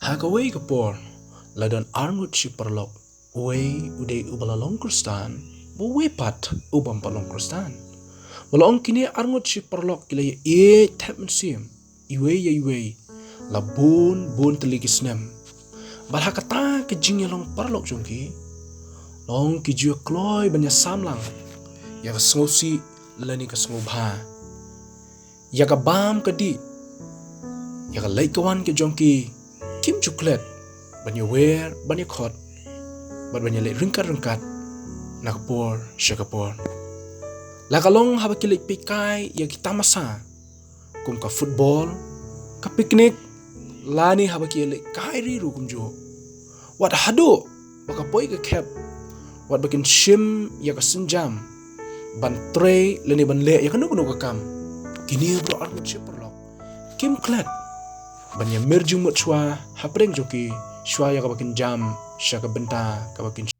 Hakaway kapor, ladan Ngut si Paralok, uwe uday ubalalong krustan, buwe pat ubam palong krustan. Walong kini Ngut si Paralok kilay tap mensim, iwe, labun bun teligis nem. Balhakata kejingnya long Paralok jongki, long kijua kloy banya samlang, ya kesngosi lani kesngobha, ya kabam kedi, ya kalay kawan ke jongki, kim coklat, banyak wear, banyak khot, banyak lek rengkat, nakpor, syakapor. Lakalong haba kilik pikai ya kita masa, kum ka football, ka piknik, lani haba kilik kairi ru kum jo. Wat hado, baka poi ka kep, wat bakin shim ya ka senjam, ban tray lani ban le ya ka nuku kam. Kini bro Ngut si Paralok, kim klat. Banya merjung mut shwa hapreng joki shwa ya kabakin jam syaka benta kabakin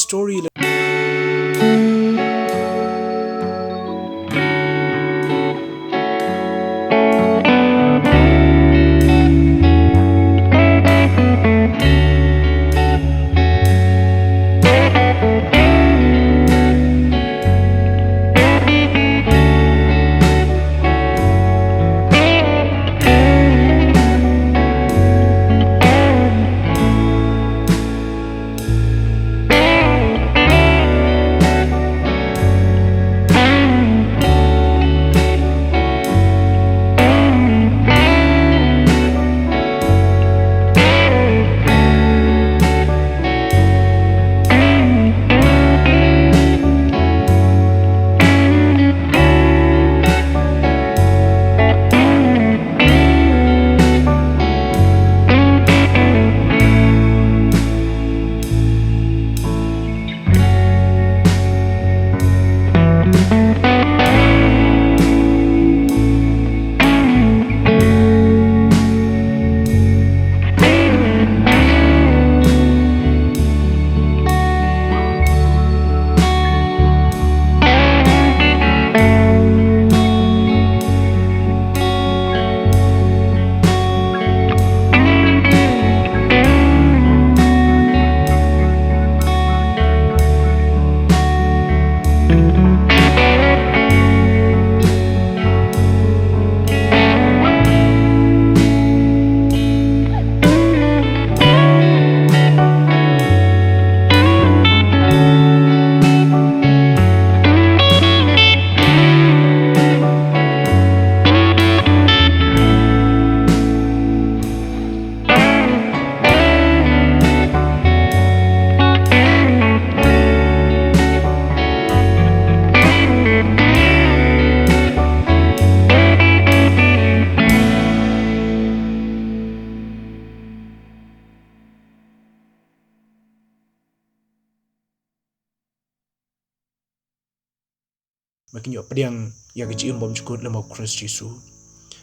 story. Makin yo pediang ya ke jim bom chukut lemau Christ Jesus.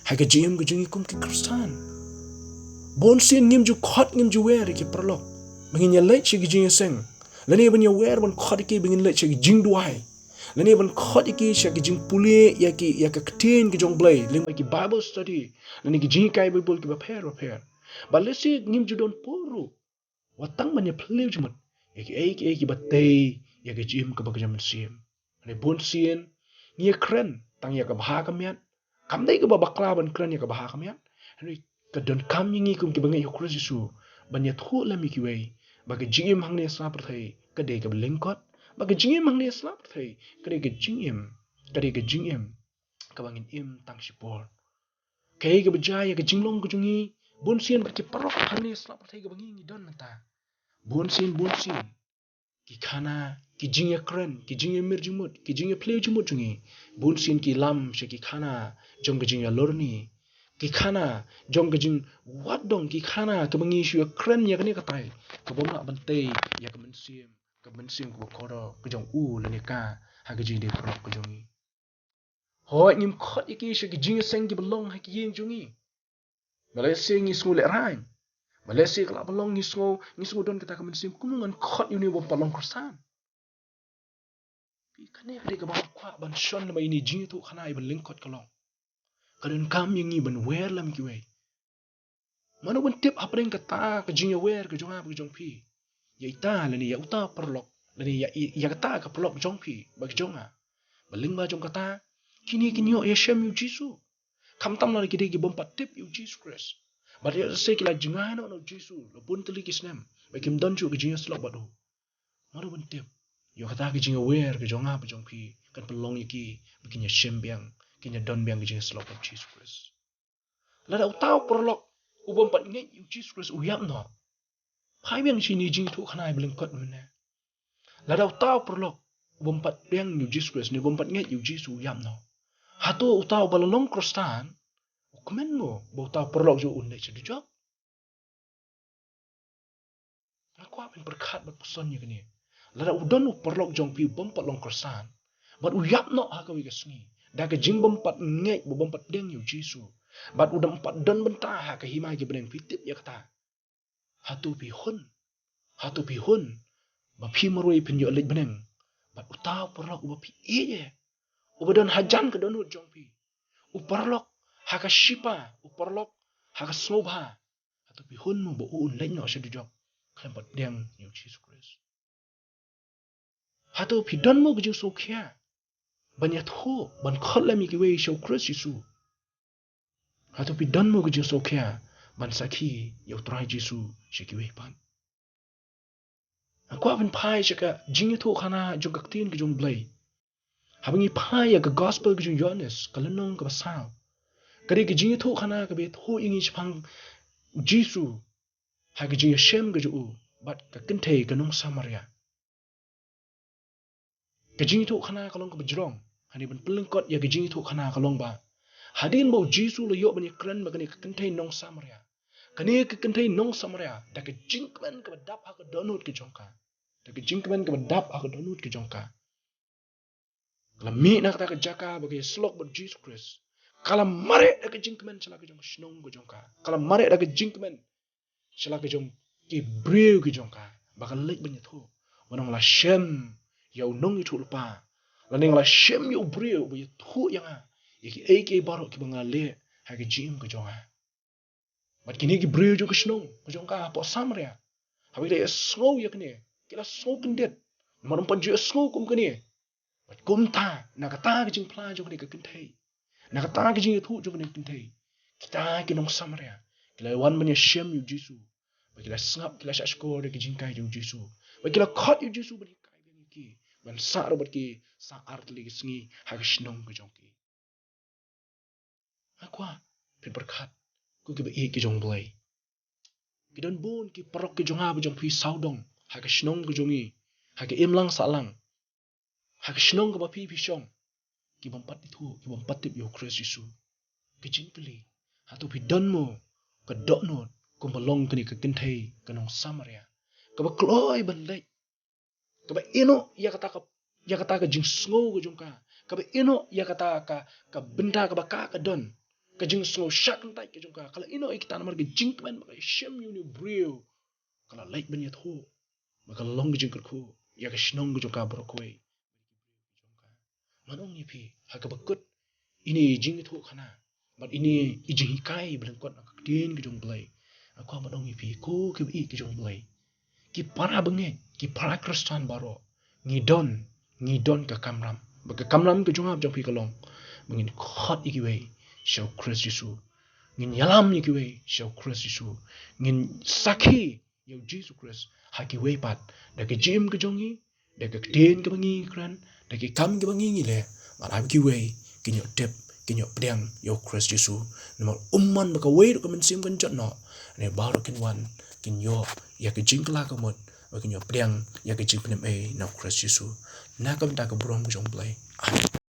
Hai ke jim ke jungi kum ke Kristan. Bon sin ngim ju khot ngim ju wer ke Paralok. Makin ya lech ke jing seng. Lani ban ya wer ban khot ke bingin lech ke jing duai. Lani ban khot ke sha ke jing puli ya ke ktin ke jong blai ling ki Bible study. Lani ke jing kai Bible ke repair. But let's see ngim ju don poru. Watang ban ya pleu jumut. Ya ke batay ya ke jim ke bagam sim. Lani bon sin ni kren tang ya ke bah kamiat. Kam dai ke babakla ban kren ya ke bah kamiat. Lani kadon kam yingi kum ki bangai Yesus Yesu ban ya thu la mi ki wei ba ke jingim hang ne sa prathai ka de ke lingkot ba ke jingim hang ne sa prathai ka de ke jingim ka bangin im tang sipor ke bajaya ke jinglong ku jungi bun sien ba ke parok hang ne sa prathai ka bangi ni don mata bun sien ki khana ki jingya kren ki jingya mir jumut ki jingya play jumut jungi bun sien ki lam she ki khana jong ke jingya lorni ki khana jong ke jing wadong ki khana ke bangi shu kren ya ne ka tai ka bom na ban te ya ka men sim ko ko ke jong u le ne ka ha ke jing de pro ko jongi ho nim khot ki she ki jing seng ki belong ha ki yin jongi mala sing is ngule rai mala sing la belong ni so don ka ta ka men sim kumungan khot yu ni bom palong kursan pi kane ka de ka ba kwa ban shon ba ini jing tu khana i ban lingkot kalong kadon kam yingi ban wer lam ki wei mana pun tip apa yang kata ke jingya wer ke jonga ke jong pi ya ita lani ya uta Paralok lani ya kata ke Paralok jong pi bagi jonga baling ba jong kata kini yo ya shem yu Jisu kam tam lani kide ki bompat tip yu Jesus Christ bari ya se kila jinga no Jisu lo pun teli kisnem ba kim don chu ke jingya slok badu mana pun tip yo kata ke jingya wer ke jonga ke jong pi kan pelong iki bikin ya shem biang kinya don biang ke jingya slok of Jesus Christ lada uta Paralok ubom pat ngai yu Jesus Christ uyap no hai biang sini jing tu khana beleng kot mena la dau tau Paralok bompat biang yu Jesus Christ ni bompat ngai yu Jesus uyap no hatu utau balong krostan komen mo bo tau Paralok jo unde chedu jok aku apen berkat bat peson nya kini la dau don Paralok jong pi bompat long krostan bat uyap no ha ka wi gasngi da ka jing bompat ngai bo bompat biang yu Jesus bat udam empat don benta ha ka hima ki beneng fitip ya kata hatu pi hun ba phi maroi pin yo lej beneng ba utau Paralok ba pi ye ubadon hajan ke donut jong pi Paralok haka shipa Paralok haka smobha hatu pi hun mo bo un lej no se du jok kan bat deng yo Jesus Christ hatu pi don mo gju so kya ban ya tho ban khol la mi ki we show Christ Jesu hatu pi don mo gju so kya ban sakhi yo trai Jesu she ki we pan aku aven pai chaka jingi tho khana jo gaktin ki jong blai habangi pai ya ga gospel ki jong Johannes kalanong ka basao kari ki jingi tho khana ka be tho ingi chpang Jesu ha ki jingi shem ga ju bat ka kinthe ka nong Samaria ka jingi tho khana ka long ka bjrong hani ban pelengkot ya ki jingi tho khana ka long ba hadin bo Jesu lo yo ban kran ba kani ka kinthe nong Samaria kani ka kinthe nong Samaria da ka jingkman ka dap ha ka donut ki jongka da ka jingkman ka dap ha ka donut ki jongka la mi na ka jaka ba ki slok ba Jesus Christ kala mare da ka jingkman chala ka jong shnong ko jongka kala mare da ka jingkman chala ka jong ki breu ki jongka ba ka lek ban tho wanong la shem yau nong itu lupa la ning la shem yo breu ba tho yanga ki ak baro ki banga le ha ki jim ko jonga bat kini ki breu jo ko shnong ko jongka po Samaria ha bi de snow yakne kila snow kendet marum pan jo snow kum kini bat kum ta na ka ta ki jing pla jo ni ka kinthei na ka ta ki jing thu jo ni kinthei kita ki nong Samaria kila wan ban ya shem yu Jesu ba kila snap kila shashko de ki jing kai jo Jesu ba kila khot yu Jesu ba kai ben ki ban sa ro bat ki sa art li sngi ha ki shnong ko jong ki akwa pe berkat ku ki ba e ki jong blai ki don bon ki parok ki jong ha ba jong phi saudong ha ki shnong ko jongi ha ki imlang sa lang ha ki shnong ko ba phi phi shong ki bom pat thu ki bom pat tip yo Christ Jesu ki jing pli ha tu phi don mo ka do no ko balong kni ka kin thei ka nong Samaria ka ba kloi ban lei ka ba ino ya kata ka jing sngo ko jong ka ka ba ino ya kata ka benda ka ba ka don ka jing snow shark tai ka jung ka kala ino ikita namar ka jing ban ba shem you ni brio kala light ban yat ho ba kala long jing ko ya ka shnong jung ka bro ko manong ni pi ha ka ba kut ini jing itu kana but ini ijing hikai bilang kuat nak tin ke jong blai aku apa dong ipi ko ke bi ke jong blai ki para benge ki para kristan baro ngidon ke kamram ba ke kamram ke jong ab jong pi kalong mengin khot iki wei show Chris Yesu ngin yalam iki wei show Chris Yesu ngin sakhi yo Jesus Christ haki wei pat da ke jim ke jongi da ke tin ke bangi kran da ke kam ke bangi ngile ba ki wei kinyo tep kinyo pedang yo Christ Yesu nama umman baka wei ka mensim kan jot no ne baru kin wan kinyo ya ke jing kala ka mot kinyo pedang ya ke jing penem na Christ Yesu na kam ta ka brom jong blai